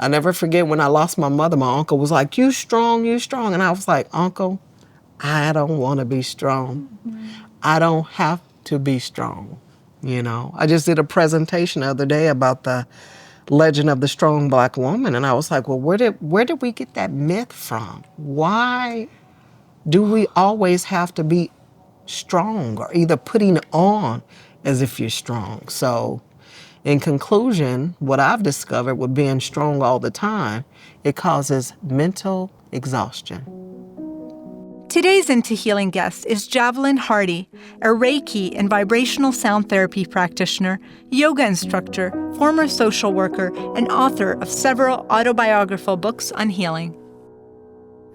I never forget when I lost my mother, my uncle was like, you strong. And I was like, Uncle, I don't want to be strong. I don't have to be strong. I just did a presentation the other day about the legend of the strong Black woman. And I was like, well, where did we get that myth from? Why do we always have to be strong or either putting on as if you're strong? So in conclusion, what I've discovered with being strong all the time, it causes mental exhaustion. Today's Into Healing guest is Javelin Hardy, a Reiki and Vibrational Sound Therapy practitioner, yoga instructor, former social worker, and author of several autobiographical books on healing.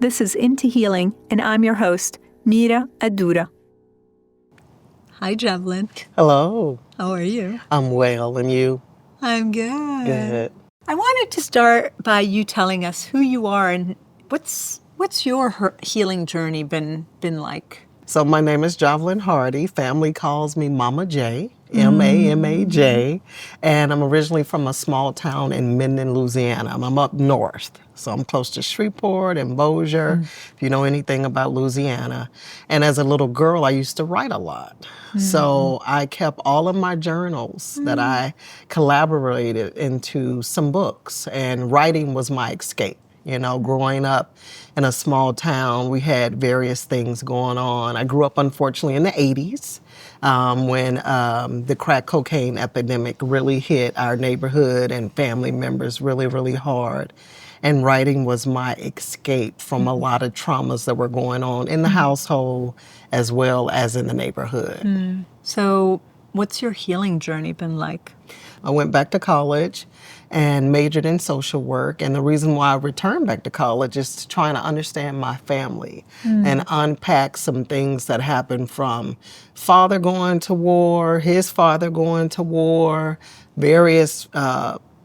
This is Into Healing, and I'm your host, Mira Kaddoura. Hi, Javelin. Hello. How are you? I'm well, and you? I'm good. Good. I wanted to start by you telling us who you are and what's your healing journey been like? So my name is Javelin Hardy. Family calls me Mama J, M-A-M-A-J. And I'm originally from a small town in Minden, Louisiana. I'm up north. So I'm close to Shreveport and Bossier, if you know anything about Louisiana. And as a little girl, I used to write a lot. So I kept all of my journals that I collaborated into some books. And writing was my escape. Growing up in a small town, we had various things going on. I grew up, unfortunately, in the 80s when the crack cocaine epidemic really hit our neighborhood and family members really, really hard. And writing was my escape from a lot of traumas that were going on in the household as well as in the neighborhood. So what's your healing journey been like? I went back to college and majored in social work. And the reason why I returned back to college is to try to understand my family and unpack some things that happened from father going to war, his father going to war, various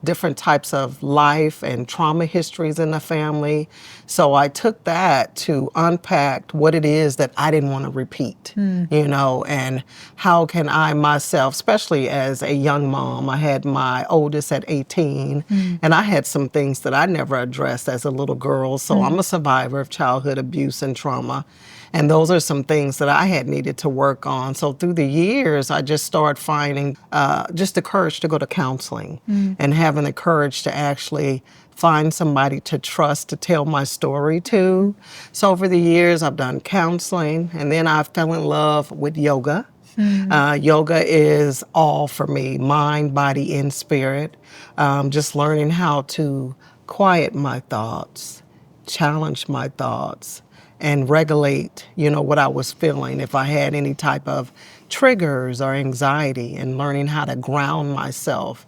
different types of life and trauma histories in the family. So I took that to unpack what it is that I didn't want to repeat, and how can I myself, especially as a young mom, I had my oldest at 18, and I had some things that I never addressed as a little girl. So I'm a survivor of childhood abuse and trauma. And those are some things that I had needed to work on. So through the years, I just started finding just the courage to go to counseling and having the courage to actually find somebody to trust to tell my story to. So over the years, I've done counseling, and then I fell in love with yoga. Yoga is all for me, mind, body, and spirit. Just learning how to quiet my thoughts, challenge my thoughts, and regulate, what I was feeling, if I had any type of triggers or anxiety, and learning how to ground myself.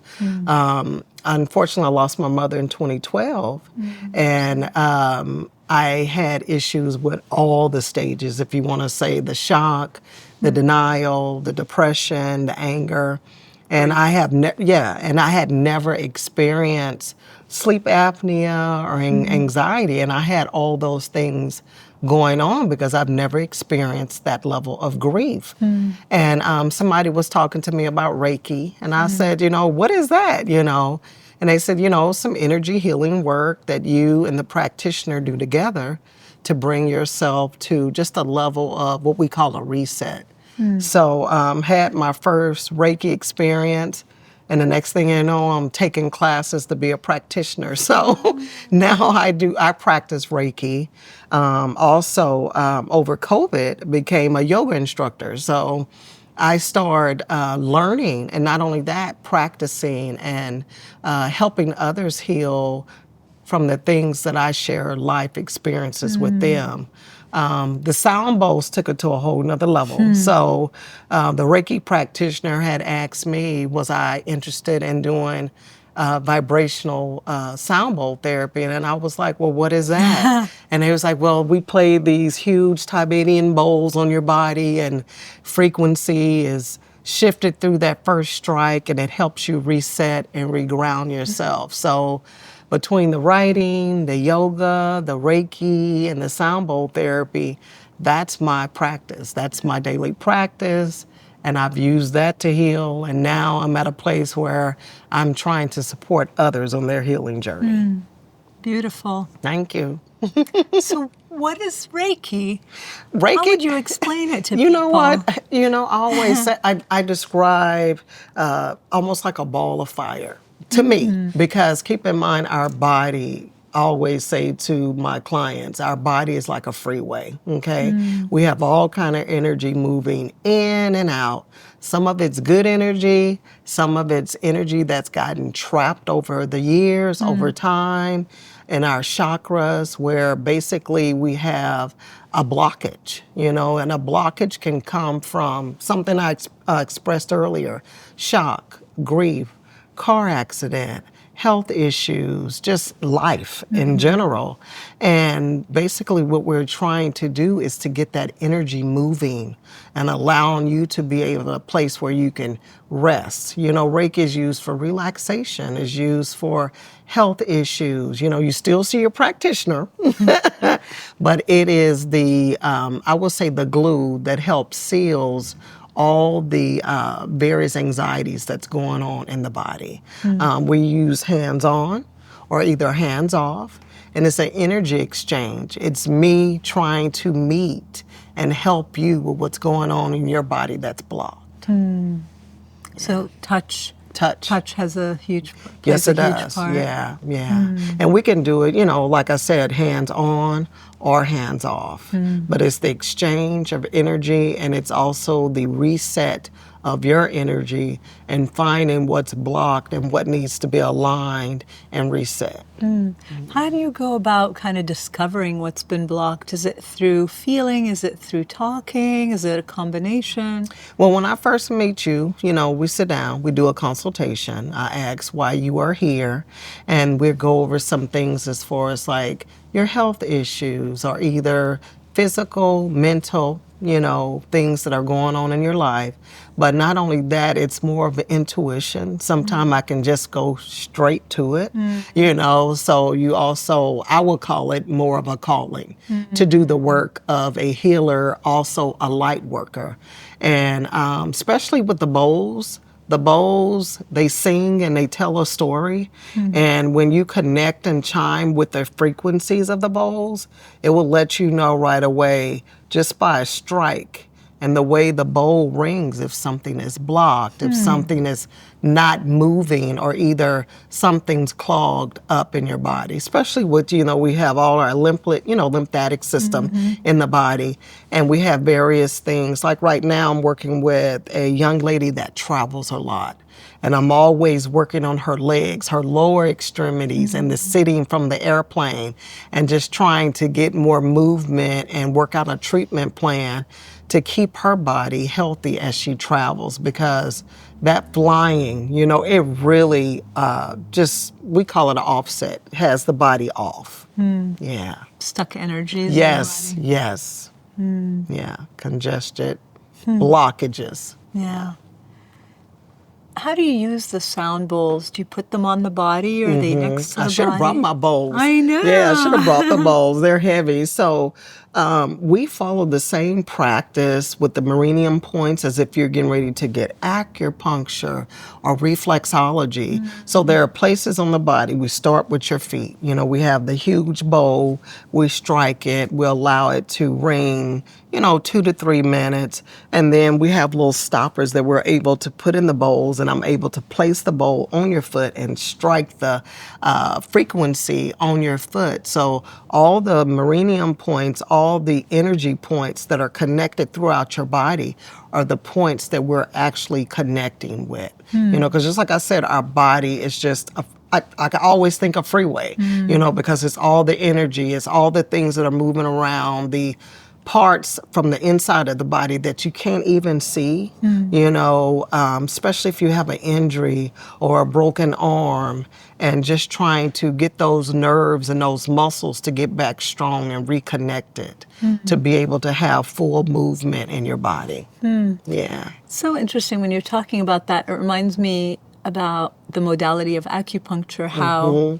Unfortunately, I lost my mother in 2012, and I had issues with all the stages, if you want to say the shock, the denial, the depression, the anger. And I have I had never experienced sleep apnea or anxiety, and I had all those things going on because I've never experienced that level of grief. And somebody was talking to me about Reiki, and I said, what is that, And they said, some energy healing work that you and the practitioner do together to bring yourself to just a level of what we call a reset. So had my first Reiki experience, and the next thing you know, I'm taking classes to be a practitioner. So now I practice Reiki. Also, over COVID, became a yoga instructor. So I started learning, and not only that, practicing and helping others heal from the things that I share life experiences with them. The sound bowls took it to a whole nother level. So the Reiki practitioner had asked me, was I interested in doing vibrational sound bowl therapy? And I was like, well, what is that? And he was like, well, we play these huge Tibetan bowls on your body, and frequency is shifted through that first strike, and it helps you reset and reground yourself. So between the writing, the yoga, the Reiki, and the sound bowl therapy, that's my practice. That's my daily practice. and I've used that to heal. And now I'm at a place where I'm trying to support others on their healing journey. Beautiful. Thank you. So what is Reiki? Reiki. How would you explain it to You people? know what? You know, I always say, I describe almost like a ball of fire to me, because keep in mind, our body, I always say to my clients, our body is like a freeway, okay? We have all kind of energy moving in and out. Some of it's good energy, some of it's energy that's gotten trapped over the years, over time, in our chakras, where basically we have a blockage, you know, and a blockage can come from something I expressed earlier: shock, grief, car accident, health issues, just life in general. And basically what we're trying to do is to get that energy moving and allowing you to be able to a place where you can rest. You know, Reiki is used for relaxation, is used for health issues. You know, you still see your practitioner, but it is the, I will say, the glue that helps seals all the various anxieties that's going on in the body. We use hands-on or either hands-off, and it's an energy exchange. It's me trying to meet and help you with what's going on in your body that's blocked. So touch has a huge Yes, it plays a huge does. part. Yeah. And we can do it, you know, like I said, hands-on or hands-off. But it's the exchange of energy, and it's also the reset of your energy and finding what's blocked and what needs to be aligned and reset. How do you go about kind of discovering what's been blocked? Is it through feeling? Is it through talking? Is it a combination? Well, when I first meet you, you know, we sit down, we do a consultation. I ask why you are here, and we go over some things as far as like your health issues, or either physical, mental, you know, things that are going on in your life. But not only that, it's more of an intuition. Sometimes I can just go straight to it, you know. So you also, I will call it more of a calling to do the work of a healer, also a light worker. And especially with the bowls, they sing and they tell a story. And when you connect and chime with the frequencies of the bowls, it will let you know right away, just by a strike and the way the bowl rings, if something is blocked, if something is not moving, or either something's clogged up in your body. Especially with, you know, we have all our lymphatic system in the body, and we have various things. Like right now, I'm working with a young lady that travels a lot. And I'm always working on her legs, her lower extremities, and the sitting from the airplane, and just trying to get more movement and work out a treatment plan to keep her body healthy as she travels. Because that flying, you know, it really we call it an offset, has the body off. Yeah. Stuck energies. Yes, in the body. yes. Yeah, congested, blockages. Yeah. How do you use the sound bowls? Do you put them on the body, or are they next to the body? I should have brought my bowls. I know. Yeah, I should have brought the bowls. They're heavy. So we follow the same practice with the meridian points as if you're getting ready to get acupuncture or reflexology. So there are places on the body. We start with your feet. You know, we have the huge bowl. We strike it. We allow it to ring, you know, 2 to 3 minutes. And then we have little stoppers that we're able to put in the bowls, and I'm able to place the bowl on your foot and strike the frequency on your foot. So all the meridian points, all the energy points that are connected throughout your body are the points that we're actually connecting with. You know, because just like I said, our body is just I can always think of freeway, you know, because it's all the energy, it's all the things that are moving around, the parts from the inside of the body that you can't even see, you know, especially if you have an injury or a broken arm, and just trying to get those nerves and those muscles to get back strong and reconnected to be able to have full movement in your body. Yeah. So interesting when you're talking about that. It reminds me about the modality of acupuncture, how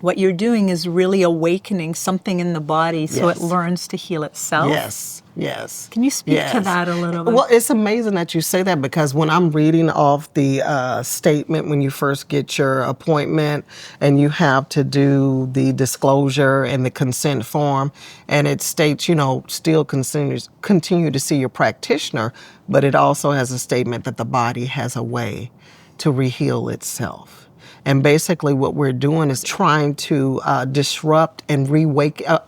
what you're doing is really awakening something in the body so it Yes. learns to heal itself. Yes, yes. Can you speak to Yes. that a little bit? Well, it's amazing that you say that, because when I'm reading off the statement when you first get your appointment and you have to do the disclosure and the consent form, and it states, still continue to see your practitioner, but it also has a statement that the body has a way to reheal itself. And basically what we're doing is trying to disrupt and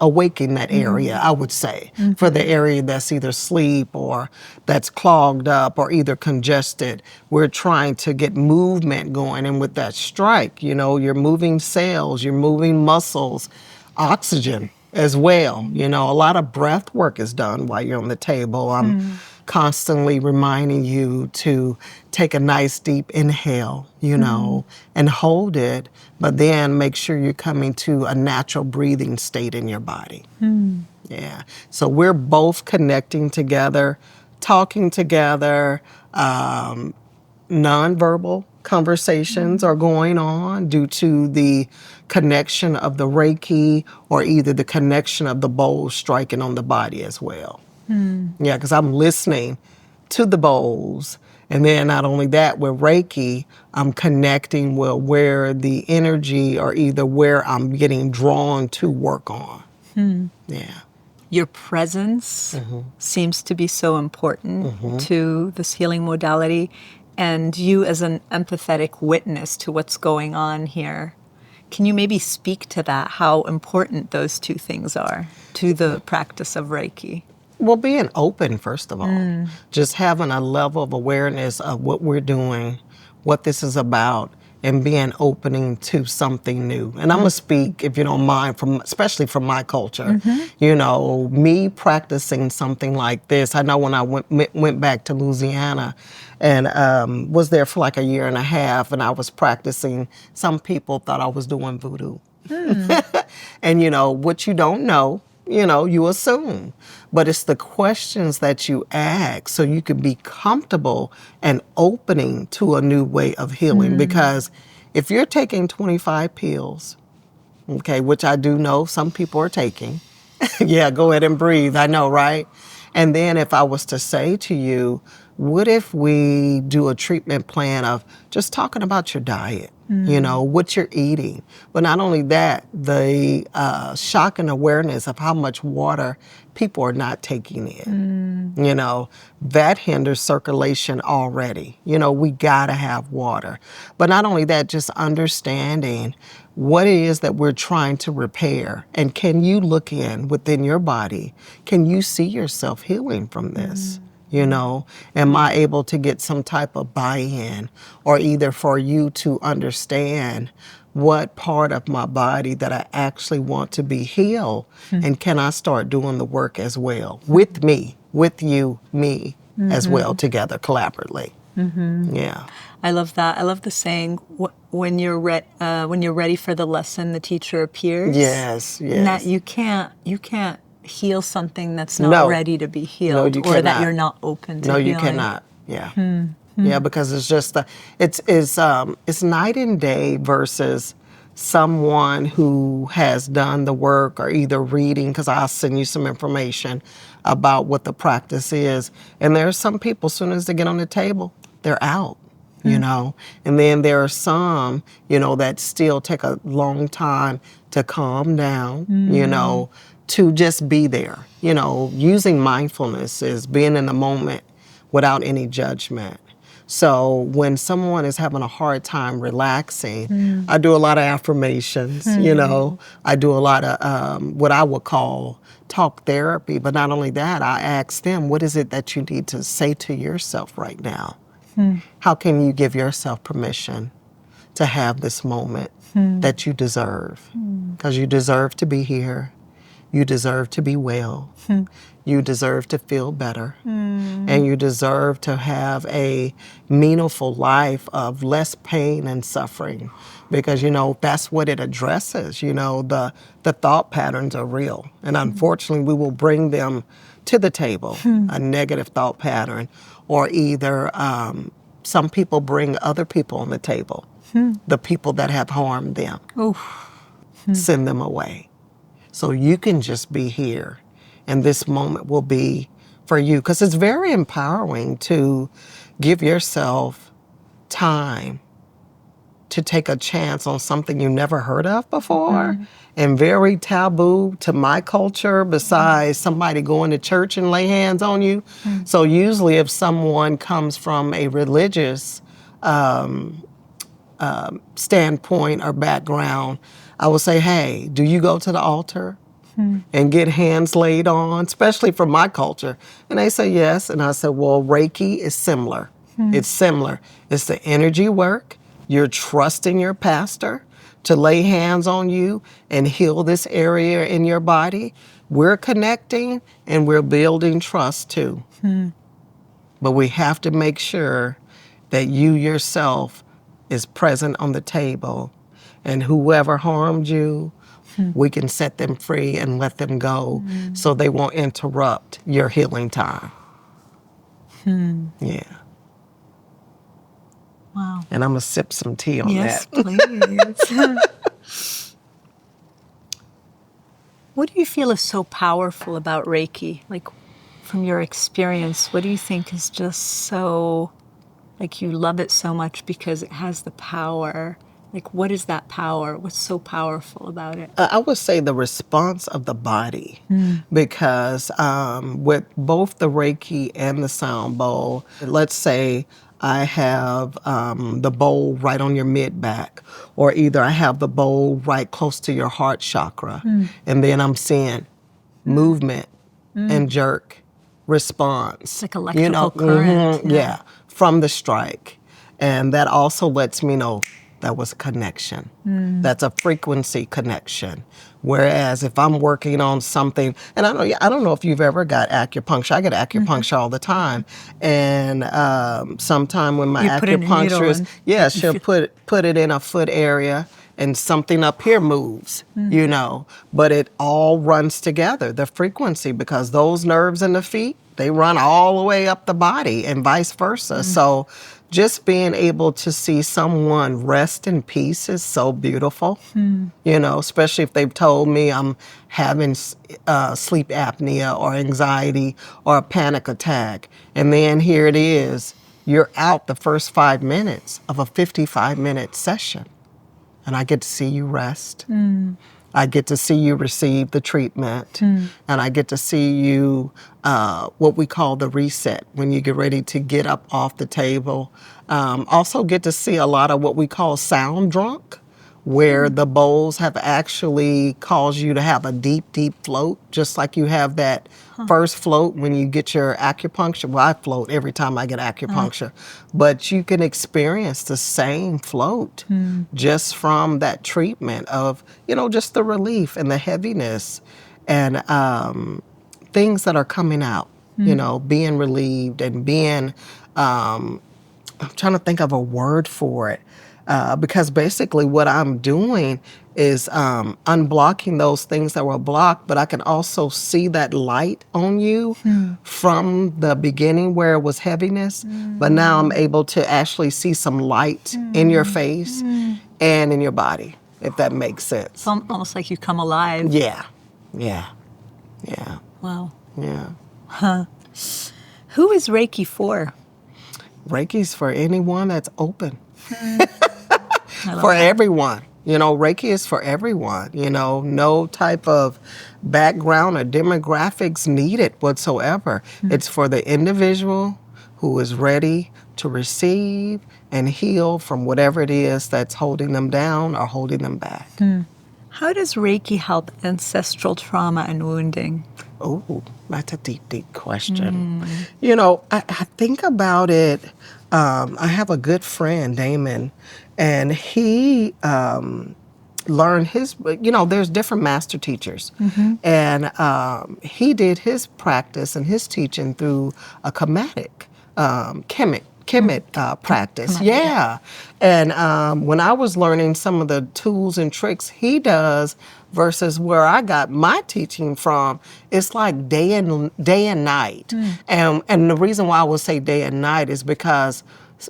awaken that area, I would say, for the area that's either asleep or that's clogged up or either congested. We're trying to get movement going. And with that strike, you're moving cells, you're moving muscles, oxygen as well. A lot of breath work is done while you're on the table. I'm constantly reminding you to take a nice deep inhale, and hold it, but then make sure you're coming to a natural breathing state in your body. Yeah. So we're both connecting together, talking together, nonverbal conversations are going on due to the connection of the Reiki or either the connection of the bowls striking on the body as well. Yeah, because I'm listening to the bowls. And then not only that, with Reiki, I'm connecting with where the energy or either where I'm getting drawn to work on. Yeah. Your presence seems to be so important to this healing modality, and you as an empathetic witness to what's going on here. Can you maybe speak to that, how important those two things are to the practice of Reiki? Well, being open, first of all, just having a level of awareness of what we're doing, what this is about, and being opening to something new. And I'm going to speak, if you don't mind, especially from my culture. Me practicing something like this. I know when I went back to Louisiana and was there for like a year and a half, and I was practicing, some people thought I was doing voodoo. And what you don't know, you assume. But it's the questions that you ask so you can be comfortable and opening to a new way of healing. Because if you're taking 25 pills, okay, which I do know some people are taking, yeah, go ahead and breathe, I know, right? And then if I was to say to you, what if we do a treatment plan of just talking about your diet, what you're eating? But not only that, the shock and awareness of how much water people are not taking in. That hinders circulation already. We gotta have water. But not only that, just understanding what it is that we're trying to repair. And can you look within your body? Can you see yourself healing from this? Am I able to get some type of buy-in, or either for you to understand what part of my body that I actually want to be healed, and can I start doing the work as well with me, with you, me as well, together collaboratively. Yeah. I love that. I love the saying, when you're ready for the lesson, the teacher appears. Yes, yes. And that you can't heal something that's not ready to be healed, you or cannot. that you're not open to healing. No, you cannot. Yeah. Yeah, because it's just it's night and day versus someone who has done the work or either reading, because I'll send you some information about what the practice is. And there are some people, as soon as they get on the table, they're out. And then there are some, that still take a long time to calm down, to just be there. Using mindfulness is being in the moment without any judgment. So when someone is having a hard time relaxing, I do a lot of affirmations, I do a lot of what I would call talk therapy. But not only that, I ask them, what is it that you need to say to yourself right now? How can you give yourself permission to have this moment that you deserve? Because you deserve to be here. You deserve to be well. You deserve to feel better. And you deserve to have a meaningful life of less pain and suffering. Because, that's what it addresses. The thought patterns are real. And unfortunately, we will bring them to the table, a negative thought pattern, or either some people bring other people on the table, the people that have harmed them. send them away. So you can just be here, and this moment will be for you. Because it's very empowering to give yourself time to take a chance on something you never heard of before, and very taboo to my culture, besides somebody going to church and lay hands on you. So usually if someone comes from a religious standpoint or background, I will say, hey, do you go to the altar and get hands laid on, especially from my culture? And they say yes. And I said, well, Reiki is similar. It's similar. It's the energy work. You're trusting your pastor to lay hands on you and heal this area in your body. We're connecting and we're building trust too. But we have to make sure that you yourself is present on the table, and whoever harmed you, we can set them free and let them go so they won't interrupt your healing time. Yeah. Wow. And I'm going to sip some tea on Yes, that. please. What do you feel is so powerful about Reiki? Like, from your experience, what do you think is just so, like, you love it so much because it has the power? Like, what is that power? What's so powerful about it? I would say the response of the body, because with both the Reiki and the sound bowl, let's say I have the bowl right on your mid-back, or either I have the bowl right close to your heart chakra, and then I'm seeing movement and jerk response. It's like electrical current. Yeah, from the strike. And that also lets me know that was a connection. That's a frequency connection. Whereas if I'm working on something, and I don't know if you've ever got acupuncture. I get acupuncture all the time. And sometime when my acupuncturist, she'll put it in a foot area, and something up here moves, you know, but it all runs together, the frequency, because those nerves in the feet, they run all the way up the body and vice versa. So just being able to see someone rest in peace is so beautiful, you know, especially if they've told me I'm having sleep apnea or anxiety or a panic attack. And then here it is, you're out the first 5 minutes of a 55-minute session. And I get to see you rest. I get to see you receive the treatment. And I get to see you, what we call the reset, when you get ready to get up off the table. Also get to see a lot of what we call sound drunk, where the bowls have actually caused you to have a deep, deep float, just like you have that first float when you get your acupuncture. Well, I float every time I get acupuncture, but you can experience the same float just from that treatment of, you know, just the relief and the heaviness and things that are coming out, you know, being relieved and being, I'm trying to think of a word for it. Because basically what I'm doing is unblocking those things that were blocked, but I can also see that light on you from the beginning where it was heaviness, but now I'm able to actually see some light in your face and in your body, if that makes sense. It's almost like you come alive. Yeah. Wow. Yeah. Who is Reiki for? Reiki's for anyone that's open. For everyone. You know, Reiki is for everyone. You know, no type of background or demographics needed whatsoever. It's for the individual who is ready to receive and heal from whatever it is that's holding them down or holding them back. How does Reiki help ancestral trauma and wounding? Oh, that's a deep, deep question. You know, I think about it. I have a good friend, Damon, and he learned his, you know, there's different master teachers. And he did his practice and his teaching through a Kemet practice. Yeah. And when I was learning some of the tools and tricks he does versus where I got my teaching from, it's like day and night. And the reason why I would say day and night is because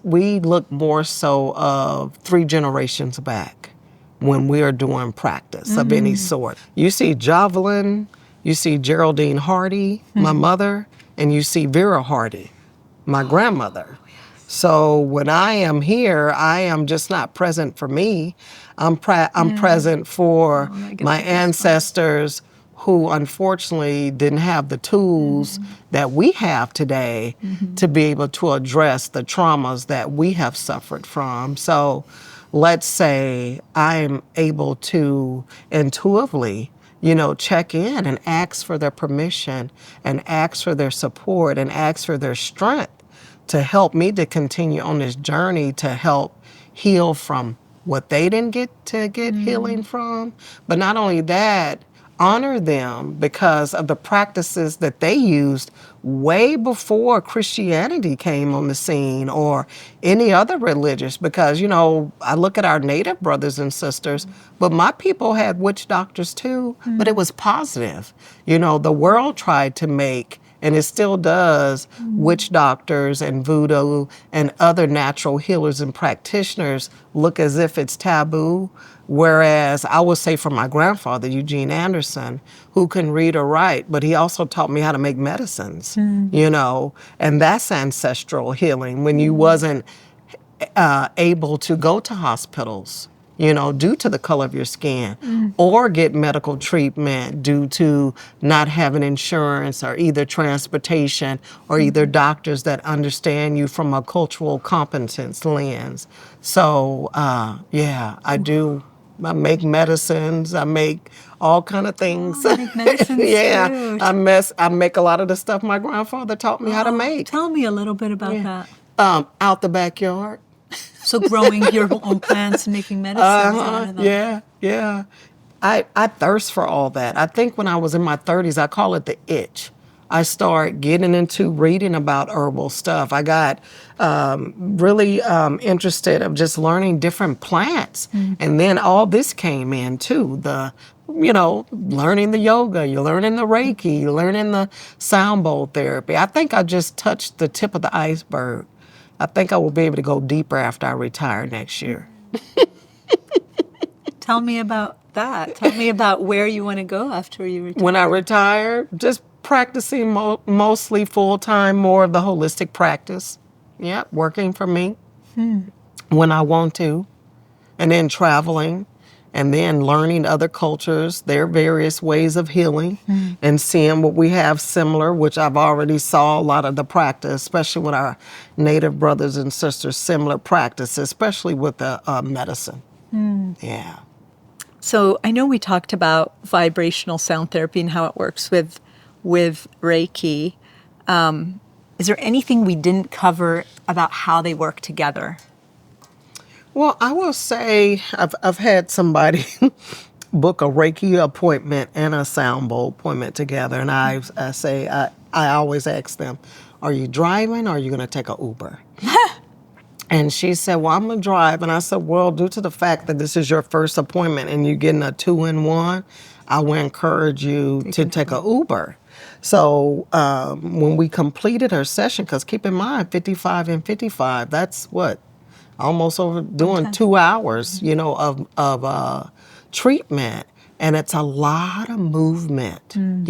we look more so of 3 generations back. when we are doing practice of any sort. You see Javelin, you see Geraldine Hardy, my mother, and you see Vera Hardy, my grandmother. So when I am here, I am just not present for me. I'm present for my ancestors who unfortunately didn't have the tools that we have today to be able to address the traumas that we have suffered from. So let's say I'm able to intuitively, check in and ask for their permission and ask for their support and ask for their strength to help me to continue on this journey to help heal from what they didn't get healing from. But not only that, honor them because of the practices that they used way before Christianity came on the scene or any other religious. Because, I look at our native brothers and sisters, but my people had witch doctors too, but it was positive. The world tried to make, and it still does, witch doctors and voodoo and other natural healers and practitioners look as if it's taboo. Whereas I would say from my grandfather, Eugene Anderson, who can read or write, but he also taught me how to make medicines, and that's ancestral healing when you wasn't able to go to hospitals, due to the color of your skin, or get medical treatment due to not having insurance or either transportation or either doctors that understand you from a cultural competence lens. So, I do. I make medicines. I make all kind of things. Oh, make medicines too. I make a lot of the stuff my grandfather taught me how to make. Tell me a little bit about that. Out the backyard. So growing your own plants and making medicines out of them. Yeah. I thirst for all that. I think when I was in my 30s, I call it the itch. I started getting into reading about herbal stuff. I got really interested of just learning different plants. And then all this came in too. Learning the yoga, you're learning the Reiki, you're learning the sound bowl therapy. I think I just touched the tip of the iceberg. I think I will be able to go deeper after I retire next year. Tell me about that. Tell me about where you want to go after you retire. When I retire, just practicing mostly full-time, more of the holistic practice. Yeah, working for me when I want to. And then traveling and then learning other cultures, their various ways of healing and seeing what we have similar, which I've already saw a lot of the practice, especially with our native brothers and sisters, similar practice, especially with the medicine. Yeah. So I know we talked about vibrational sound therapy and how it works with Reiki. Is there anything we didn't cover about how they work together? Well, I will say I've had somebody book a Reiki appointment and a sound bowl appointment together, and I always ask them, "Are you driving or are you going to take an Uber?" And she said, "Well, I'm going to drive." And I said, "Well, due to the fact that this is your first appointment and you're getting a 2-in-1, I would encourage you to take an Uber." So when we completed her session, because keep in mind, 55 and 55, that's what? Almost over doing 2 hours, of treatment. And it's a lot of movement, and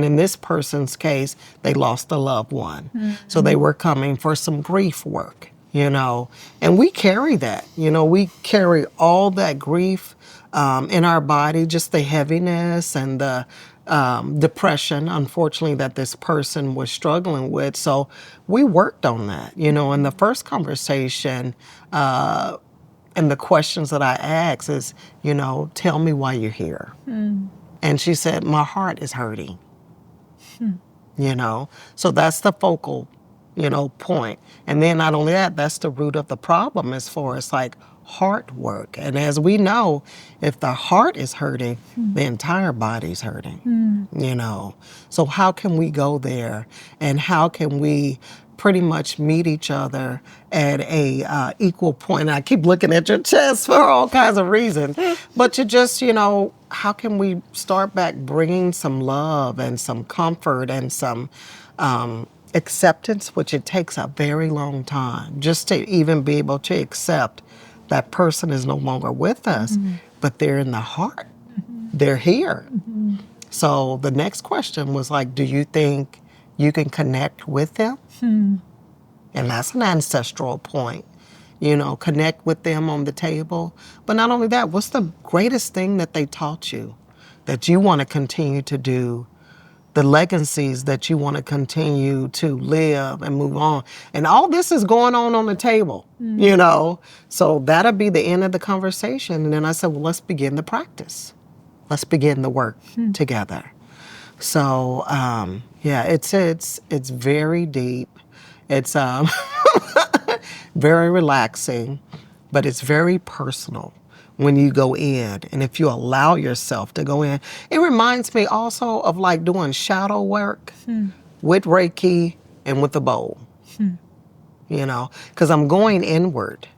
in this person's case, they lost a loved one. So they were coming for some grief work, and we carry that, we carry all that grief in our body, just the heaviness and the depression, unfortunately, that this person was struggling with. So we worked on that, in the first conversation. And the questions that I asked is, tell me why you're here. And she said, my heart is hurting. So that's the focal, point. And then not only that, that's the root of the problem as far as like heart work. And as we know, if the heart is hurting, the entire body's hurting, So how can we go there and how can we pretty much meet each other at a equal point? And I keep looking at your chest for all kinds of reasons, but to just, how can we start back bringing some love and some comfort and some acceptance, which it takes a very long time just to even be able to accept that person is no longer with us. but they're in the heart. They're here. So the next question was like, do you think you can connect with them? And that's an ancestral point. You know, connect with them on the table. But not only that, what's the greatest thing that they taught you that you want to continue to do? The legacies that you want to continue to live and move on. And all this is going on the table, you know? So that'll be the end of the conversation. And then I said, well, let's begin the practice. Let's begin the work together. So, yeah, it's very deep. It's very relaxing, but it's very personal when you go in. And if you allow yourself to go in, it reminds me also of like doing shadow work with Reiki and with the bowl, you know, because I'm going inward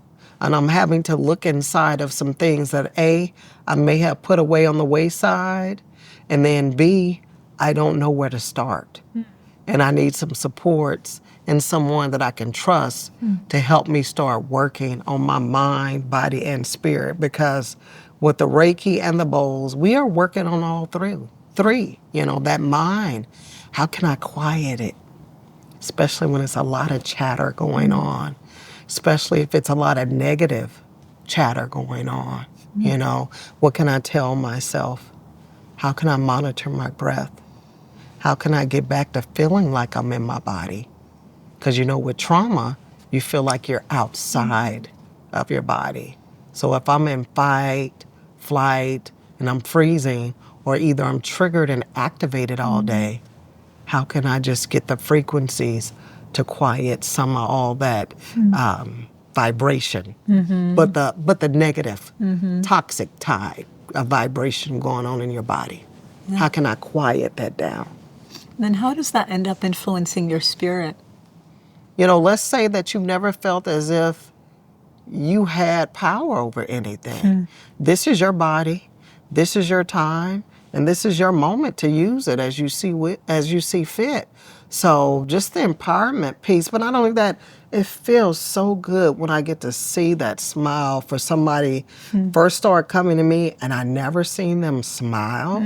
and I'm having to look inside of some things that I may have put away on the wayside, and then B, I don't know where to start. And I need some supports and someone that I can trust to help me start working on my mind, body, and spirit. Because with the Reiki and the bowls, we are working on all three. You know, that mind, how can I quiet it? Especially when it's a lot of chatter going on, especially if it's a lot of negative chatter going on. You know, what can I tell myself? How can I monitor my breath? How can I get back to feeling like I'm in my body? Because, you know, with trauma, you feel like you're outside of your body. So if I'm in fight, flight, and I'm freezing, or either I'm triggered and activated all day, how can I just get the frequencies to quiet some of all that vibration, but the negative, toxic tide of vibration going on in your body? How can I quiet that down? Then how does that end up influencing your spirit? You know, let's say that you never felt as if you had power over anything. This is your body, this is your time, and this is your moment to use it as you see fit. So just the empowerment piece, but not only that, it feels so good when I get to see that smile for somebody first start coming to me and I never seen them smile,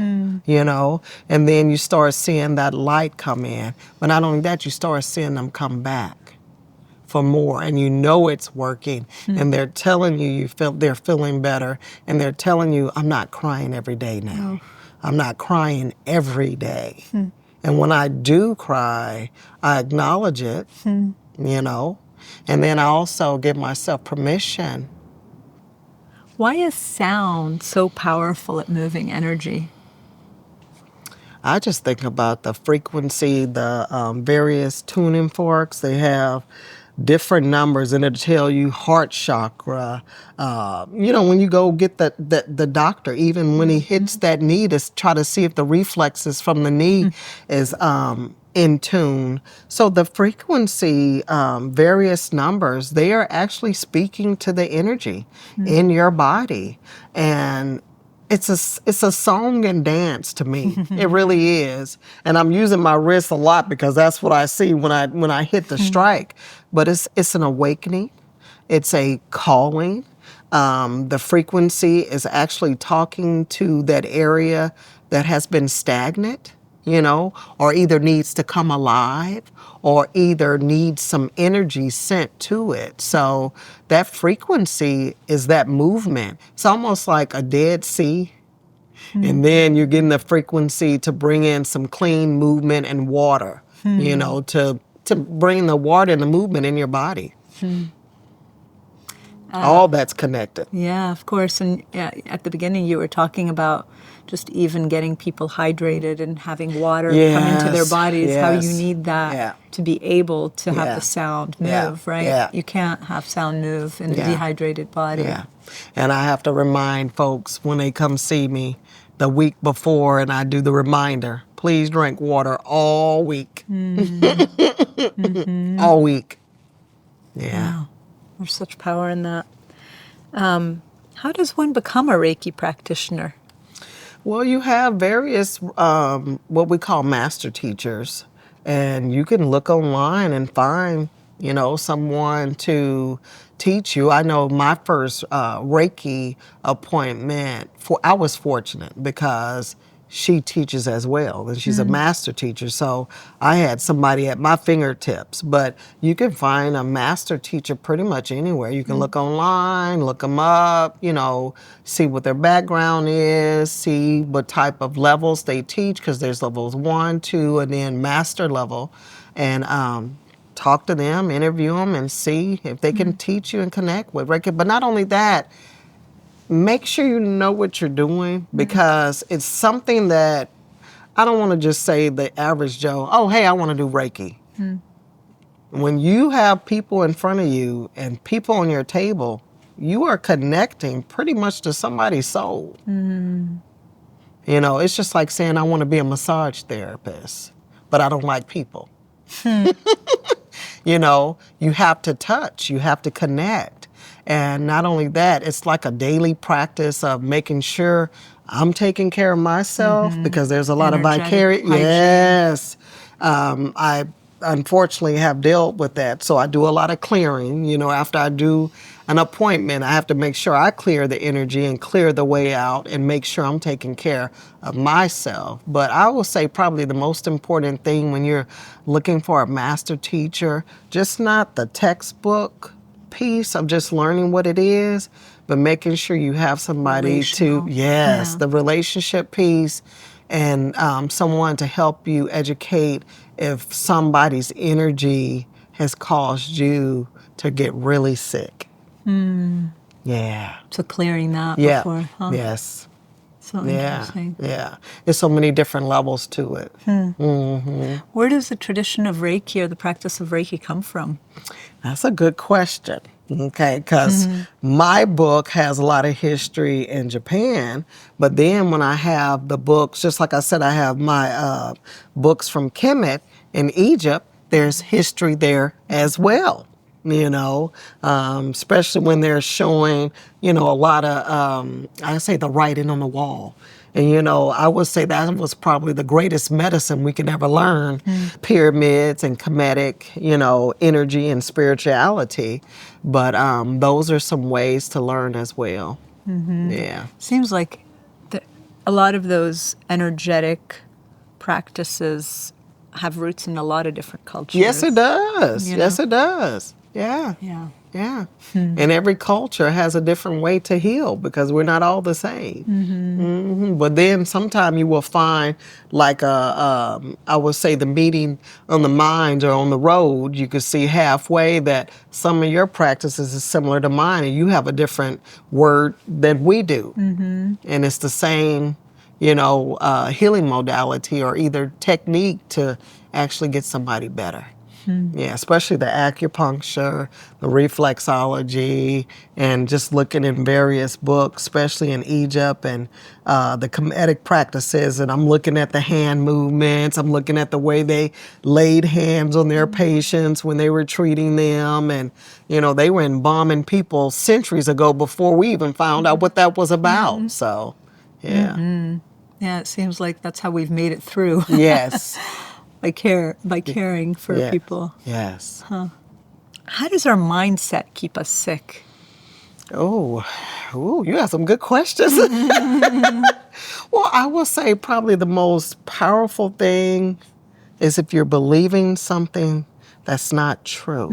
you know, and then you start seeing that light come in. But not only that, you start seeing them come back for more, and you know it's working, and they're telling you they're feeling better, and they're telling you, I'm not crying every day now. I'm not crying every day. And when I do cry, I acknowledge it, you know, and then I also give myself permission. Why is sound so powerful at moving energy? I just think about the frequency, the various tuning forks. They have different numbers, and it'll tell you heart chakra. You know, when you go get the doctor, even when he hits that knee to try to see if the reflexes from the knee is in tune. So the frequency, various numbers, they are actually speaking to the energy in your body. And it's a song and dance to me. It really is. And I'm using my wrist a lot because that's what I see when I hit the strike. But it's an awakening. It's a calling. The frequency is actually talking to that area that has been stagnant, you know, or either needs to come alive or either needs some energy sent to it. So that frequency is that movement. It's almost like a dead sea. And then you're getting the frequency to bring in some clean movement and water, you know, to bring the water and the movement in your body. All that's connected. Yeah, of course. And at the beginning, you were talking about just even getting people hydrated and having water come into their bodies, how you need that to be able to have the sound move, right? Yeah. You can't have sound move in a dehydrated body. Yeah. And I have to remind folks when they come see me the week before, and I do the reminder, please drink water all week. All week. Yeah. Wow. There's such power in that. How does one become a Reiki practitioner? Well, you have various what we call master teachers, and you can look online and find, someone to teach you. I know my first Reiki appointment, I was fortunate because she teaches as well, and she's a master teacher. So I had somebody at my fingertips. But you can find a master teacher pretty much anywhere. You can look online, look them up, see what their background is, see what type of levels they teach, because there's levels 1, 2, and then master level. And talk to them, interview them, and see if they can teach you and connect with Reiki. But not only that, make sure you know what you're doing, because it's something that I don't want to just say the average Joe, oh, hey, I want to do Reiki. When you have people in front of you and people on your table, you are connecting pretty much to somebody's soul. It's just like saying I want to be a massage therapist, but I don't like people. You have to touch, you have to connect. And not only that, it's like a daily practice of making sure I'm taking care of myself, because there's a lot of vicarious. Yes. I unfortunately have dealt with that. So I do a lot of clearing. After I do an appointment, I have to make sure I clear the energy and clear the way out and make sure I'm taking care of myself. But I will say probably the most important thing when you're looking for a master teacher, just not the textbook piece of just learning what it is, but making sure you have somebody the relationship piece, and someone to help you educate if somebody's energy has caused you to get really sick. Yeah. So clearing that before, huh? Yes. So interesting. Yeah. There's so many different levels to it. Where does the tradition of Reiki or the practice of Reiki come from? That's a good question. Okay, because my book has a lot of history in Japan, but then when I have the books, just like I said, I have my books from Kemet in Egypt, there's history there as well. Especially when they're showing, a lot of, I say the writing on the wall. And, I would say that was probably the greatest medicine we could ever learn, pyramids and Kemetic, energy and spirituality. But those are some ways to learn as well. Yeah. Seems like a lot of those energetic practices have roots in a lot of different cultures. Yes, it does. Yes, it does. Yeah. Yeah. And every culture has a different way to heal, because we're not all the same. But then sometime you will find like I would say the meeting on the mind or on the road, you could see halfway that some of your practices is similar to mine, and you have a different word than we do. And it's the same, healing modality or either technique to actually get somebody better. Yeah, especially the acupuncture, the reflexology, and just looking in various books, especially in Egypt, and the Kemetic practices. And I'm looking at the hand movements. I'm looking at the way they laid hands on their patients when they were treating them. And, they were embalming people centuries ago before we even found out what that was about. So, yeah. Yeah, it seems like that's how we've made it through. Yes. By caring for people. Yes. Huh. How does our mindset keep us sick? Oh, you have some good questions. Well, I will say probably the most powerful thing is if you're believing something that's not true.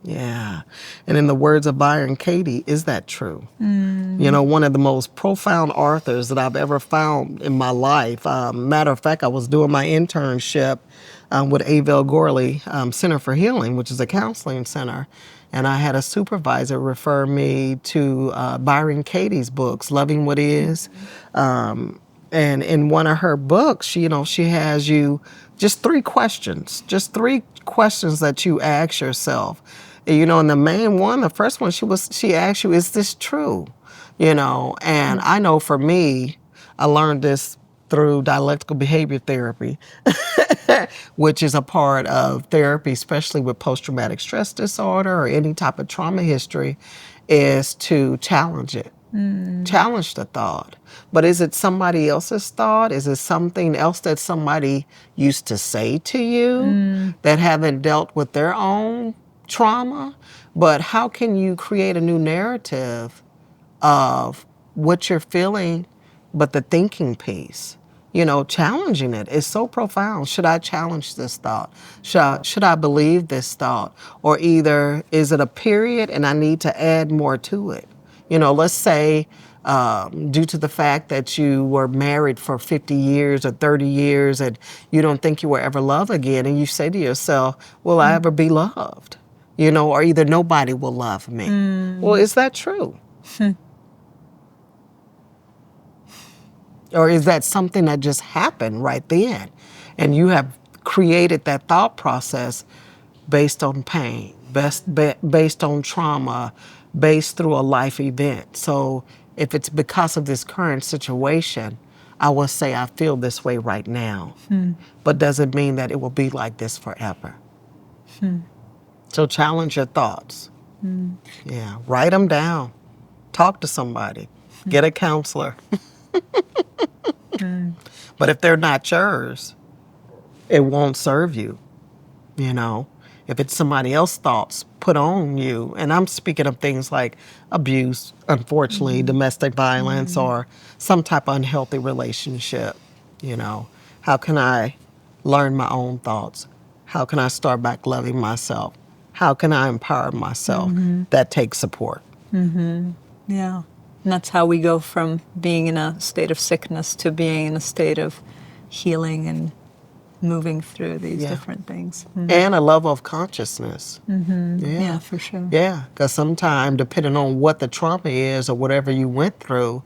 Yeah. And in the words of Byron Katie, is that true? One of the most profound authors that I've ever found in my life. Matter of fact, I was doing my internship with Avell Gorley Center for Healing, which is a counseling center. And I had a supervisor refer me to Byron Katie's books, Loving What Is. And in one of her books, she has you just three questions that you ask yourself. And the main one, the first one, she asked you, is this true? And I know for me, I learned this through dialectical behavior therapy, which is a part of therapy, especially with post-traumatic stress disorder or any type of trauma history, is to challenge it. Challenge the thought. But is it somebody else's thought? Is it something else that somebody used to say to you that haven't dealt with their own trauma? But how can you create a new narrative of what you're feeling, but the thinking piece? Challenging it is so profound. Should I challenge this thought? Should I believe this thought? Or either is it a period and I need to add more to it? Let's say due to the fact that you were married for 50 years or 30 years and you don't think you will ever love again, and you say to yourself, will I ever be loved? Or either nobody will love me. Well, is that true? Or is that something that just happened right then? And you have created that thought process based on pain, based on trauma, based through a life event. So if it's because of this current situation, I will say I feel this way right now. But doesn't mean that it will be like this forever. So challenge your thoughts. Yeah, write them down. Talk to somebody. Get a counselor. But if they're not yours, it won't serve you, If it's somebody else's thoughts put on you, and I'm speaking of things like abuse, unfortunately, domestic violence, or some type of unhealthy relationship, How can I learn my own thoughts? How can I start back loving myself? How can I empower myself? That takes support. Yeah. And that's how we go from being in a state of sickness to being in a state of healing and moving through these different things. And a level of consciousness. Yeah, for sure. Yeah, because sometimes, depending on what the trauma is or whatever you went through,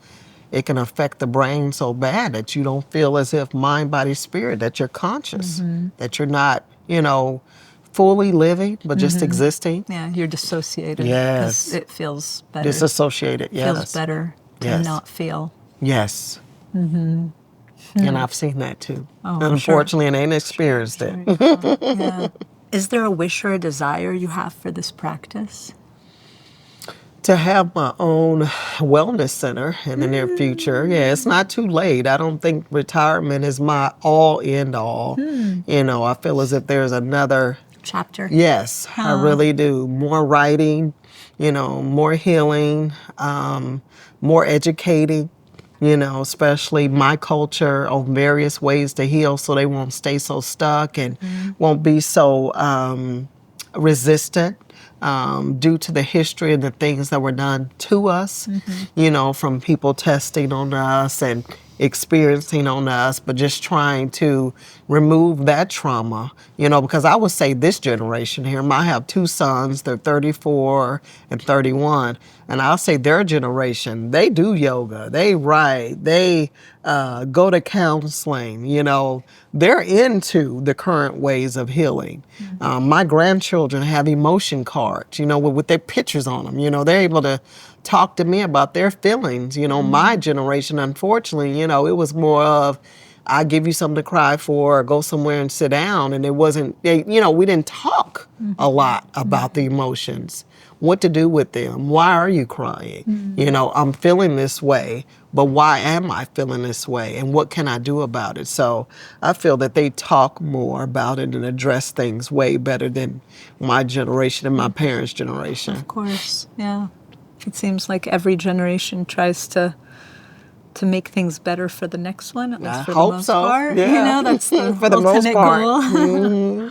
it can affect the brain so bad that you don't feel as if mind, body, spirit, that you're conscious, that you're not, fully living, but just existing. Yeah, you're dissociated. Yes. 'Cause it feels better. Disassociated, yes. Feels better to Yes. not feel. Yes. And I've seen that too. Oh, Unfortunately, and ain't experienced it. Yeah. Is there a wish or a desire you have for this practice? To have my own wellness center in the near future. Yeah, it's not too late. I don't think retirement is my all end all. I feel as if there's another Chapter? Yes, I really do. More writing, more healing, more educating, especially my culture on various ways to heal so they won't stay so stuck and won't be so resistant due to the history and the things that were done to us, from people testing on us and experiencing on us, but just trying to remove that trauma, because I would say this generation here, I have two sons, they're 34 and 31, and I'll say their generation, they do yoga, they write, they go to counseling, they're into the current ways of healing. My grandchildren have emotion cards, with their pictures on them, they're able to talk to me about their feelings. My generation, unfortunately, it was more of, I give you something to cry for or go somewhere and sit down. And it wasn't, we didn't talk a lot about the emotions, what to do with them. Why are you crying? I'm feeling this way, but why am I feeling this way? And what can I do about it? So I feel that they talk more about it and address things way better than my generation and my parents' generation. Of course, yeah. It seems like every generation tries to make things better for the next one, at least for the most part. Yeah. That's the for the ultimate most part. goal.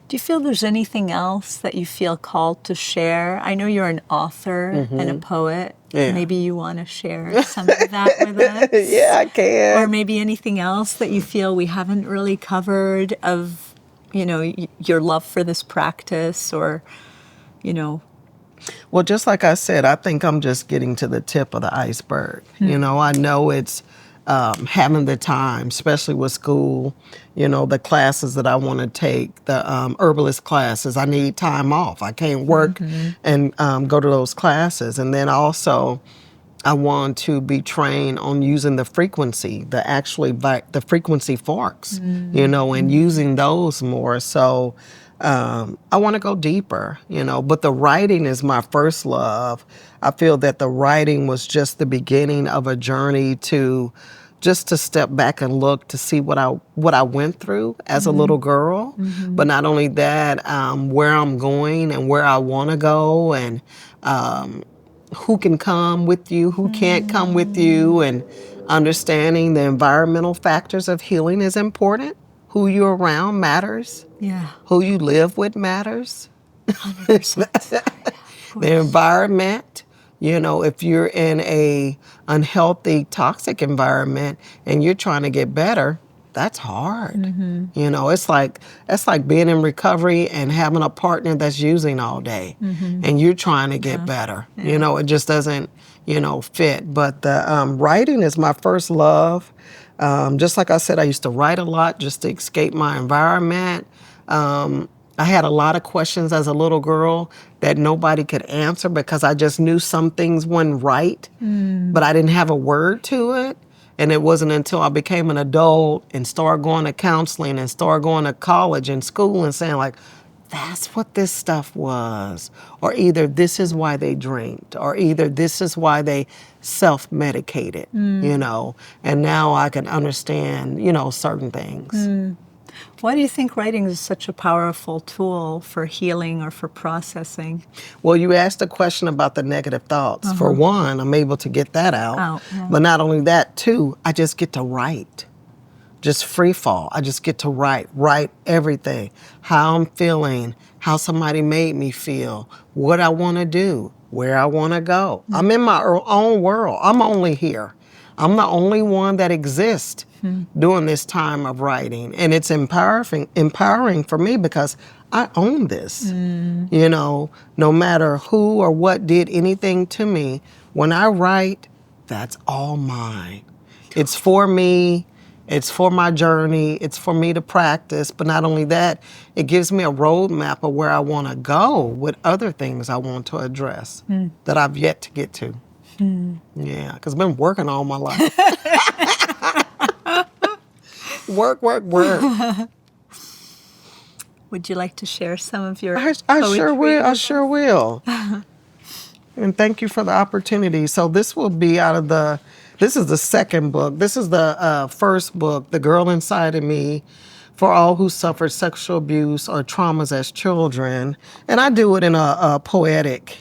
Do you feel there's anything else that you feel called to share? I know you're an author and a poet. Yeah. Maybe you want to share some of that with us. Yeah, I can. Or maybe anything else that you feel we haven't really covered of, your love for this practice or, Well, just like I said, I think I'm just getting to the tip of the iceberg. I know it's having the time, especially with school, the classes that I want to take, the herbalist classes, I need time off. I can't work and go to those classes. And then also, I want to be trained on using the frequency, the frequency forks, and using those more. So I want to go deeper, but the writing is my first love. I feel that the writing was just the beginning of a journey to just to step back and look to see what I went through as a little girl. But not only that, where I'm going and where I want to go, and who can come with you, who can't come with you, and understanding the environmental factors of healing is important. Who you're around matters. Yeah. Who you live with matters. 100%. The environment, if you're in a unhealthy, toxic environment and you're trying to get better, that's hard. It's like being in recovery and having a partner that's using all day and you're trying to get better. It just doesn't, fit. But the writing is my first love. Just like I said, I used to write a lot just to escape my environment. I had a lot of questions as a little girl that nobody could answer because I just knew some things weren't right, but I didn't have a word to it. And it wasn't until I became an adult and started going to counseling and started going to college and school and saying, like, that's what this stuff was. Or either this is why they drank, or either this is why they self-medicated, and now I can understand, certain things. Why do you think writing is such a powerful tool for healing or for processing? Well, you asked a question about the negative thoughts. For one, I'm able to get that out. But not only that, too, I just get to write. Just free fall. I just get to write everything. How I'm feeling, how somebody made me feel, what I want to do, where I want to go. I'm in my own world. I'm only here. I'm the only one that exists during this time of writing. And it's empowering for me because I own this. No matter who or what did anything to me, when I write, that's all mine. It's for me. It's for my journey. It's for me to practice. But not only that, it gives me a roadmap of where I want to go with other things I want to address that I've yet to get to. Yeah, because I've been working all my life. Work. Would you like to share some of your I sure will. I sure will. And thank you for the opportunity. So this will be this is the second book. This is the first book, The Girl Inside of Me, for all who suffered sexual abuse or traumas as children. And I do it in a poetic,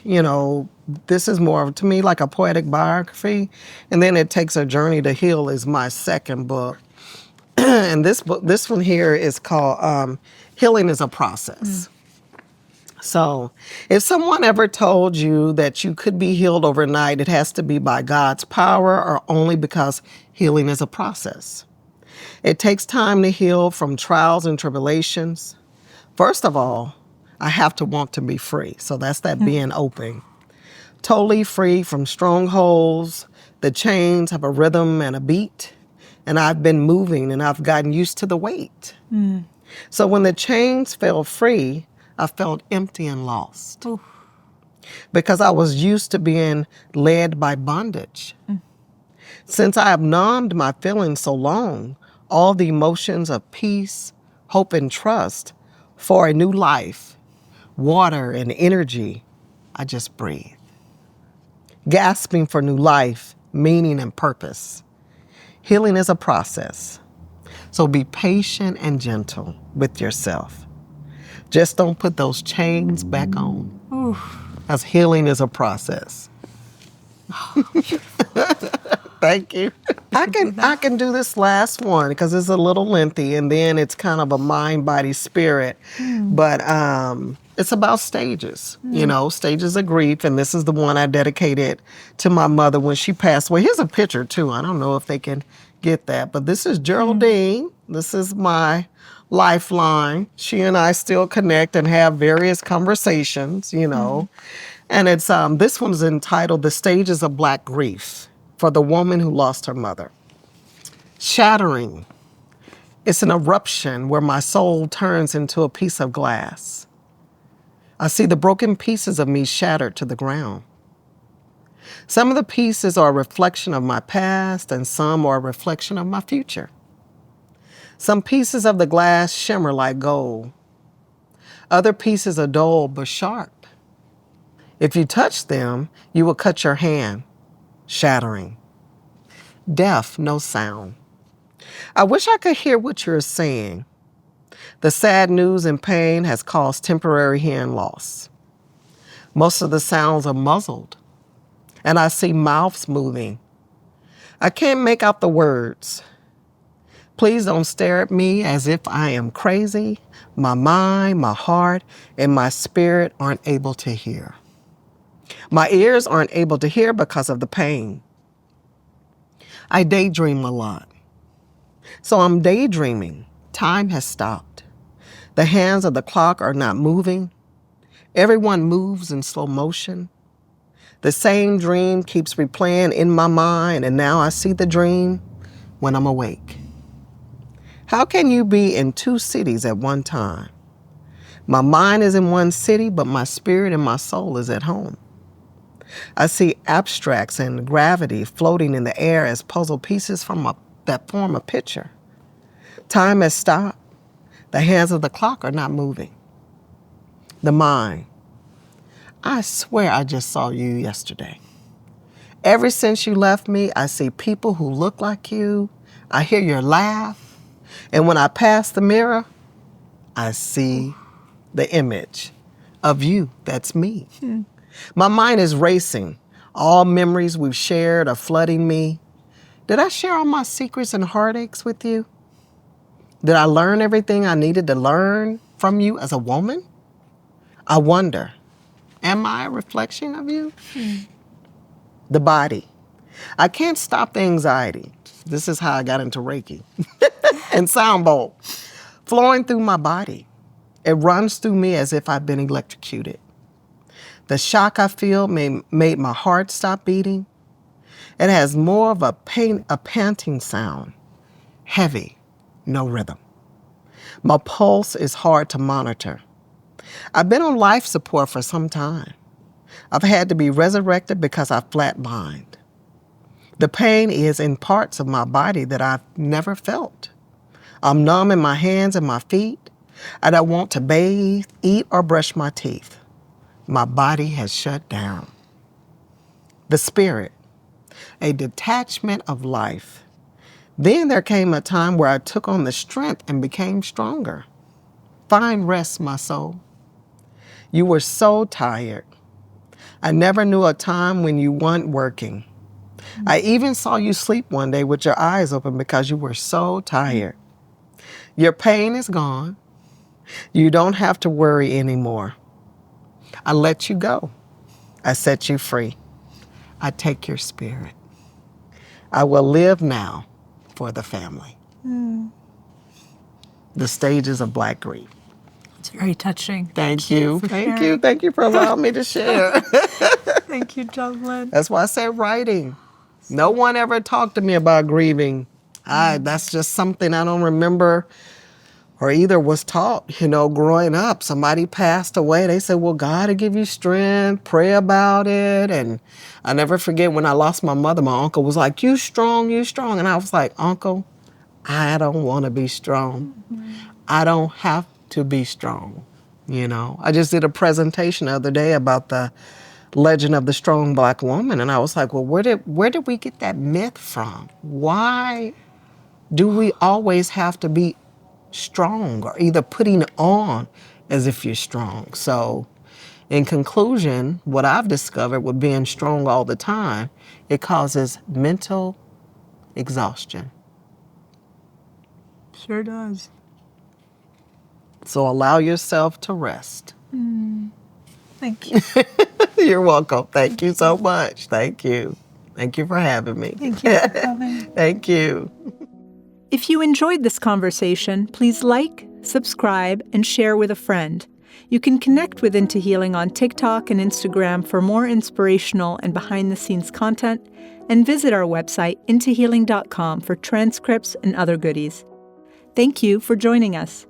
this is more, to me, like a poetic biography. And then It Takes a Journey to Heal is my second book. And this one here is called Healing is a Process. So if someone ever told you that you could be healed overnight, it has to be by God's power or only because healing is a process. It takes time to heal from trials and tribulations. First of all, I have to want to be free. So that's that being open. Totally free from strongholds. The chains have a rhythm and a beat. And I've been moving and I've gotten used to the weight. So when the chains fell free, I felt empty and lost. Oof. Because I was used to being led by bondage. Since I have numbed my feelings so long, all the emotions of peace, hope, and trust for a new life, water and energy, I just breathe. Gasping for new life, meaning and purpose. Healing is a process. So be patient and gentle with yourself. Just don't put those chains back on. Because healing is a process. Thank you. I can do this last one because it's a little lengthy and then it's kind of a mind, body, spirit. But it's about stages, stages of grief. And this is the one I dedicated to my mother when she passed away. Here's a picture too. I don't know if they can get that, but this is Geraldine. This is my lifeline. She and I still connect and have various conversations, And it's this one's entitled The Stages of Black Grief for the woman who lost her mother. Shattering. It's an eruption where my soul turns into a piece of glass. I see the broken pieces of me shattered to the ground. Some of the pieces are a reflection of my past and some are a reflection of my future. Some pieces of the glass shimmer like gold. Other pieces are dull but sharp. If you touch them, you will cut your hand, shattering. Deaf, no sound. I wish I could hear what you're saying. The sad news and pain has caused temporary hearing loss. Most of the sounds are muzzled, and I see mouths moving. I can't make out the words. Please don't stare at me as if I am crazy. My mind, my heart, and my spirit aren't able to hear. My ears aren't able to hear because of the pain. I daydream a lot. So I'm daydreaming. Time has stopped. The hands of the clock are not moving. Everyone moves in slow motion. The same dream keeps replaying in my mind, and now I see the dream when I'm awake. How can you be in two cities at one time? My mind is in one city, but my spirit and my soul is at home. I see abstracts and gravity floating in the air as puzzle pieces that form a picture. Time has stopped. The hands of the clock are not moving. The mind. I swear I just saw you yesterday. Ever since you left me, I see people who look like you. I hear your laugh. And when I pass the mirror, I see the image of you. That's me. My mind is racing. All memories we've shared are flooding me. Did I share all my secrets and heartaches with you? Did I learn everything I needed to learn from you as a woman? I wonder, am I a reflection of you? The body. I can't stop the anxiety. This is how I got into Reiki and sound bowl. Flowing through my body. It runs through me as if I've been electrocuted. The shock I feel made my heart stop beating. It has more of a panting sound. Heavy, no rhythm. My pulse is hard to monitor. I've been on life support for some time. I've had to be resurrected because I flatlined. The pain is in parts of my body that I've never felt. I'm numb in my hands and my feet. I don't want to bathe, eat, or brush my teeth. My body has shut down. The spirit, a detachment of life. Then there came a time where I took on the strength and became stronger. Find rest, my soul. You were so tired. I never knew a time when you weren't working. I even saw you sleep one day with your eyes open because you were so tired. Your pain is gone. You don't have to worry anymore. I let you go. I set you free. I take your spirit. I will live now for the family. The stages of Black grief. It's very touching. Thank you. Thank sharing. you. Thank you for allowing me to share. Thank you, Javelin. That's why I said writing. No one ever talked to me about grieving. That's just something I don't remember or either was taught, growing up. Somebody passed away. They said, well, God will give you strength, pray about it. And I never forget when I lost my mother, my uncle was like, you strong, you strong. And I was like, Uncle, I don't want to be strong. I don't have to be strong. I just did a presentation the other day about the legend of the strong Black woman. And I was like, well, where did we get that myth from? Why do we always have to be strong or either putting on as if you're strong? So in conclusion, what I've discovered with being strong all the time, it causes mental exhaustion. Sure does. So allow yourself to rest. Thank you. You're welcome. Thank you so much. Thank you. Thank you for having me. Thank you for coming. Thank you. If you enjoyed this conversation, please like, subscribe, and share with a friend. You can connect with Into Healing on TikTok and Instagram for more inspirational and behind-the-scenes content, and visit our website, intohealing.com, for transcripts and other goodies. Thank you for joining us.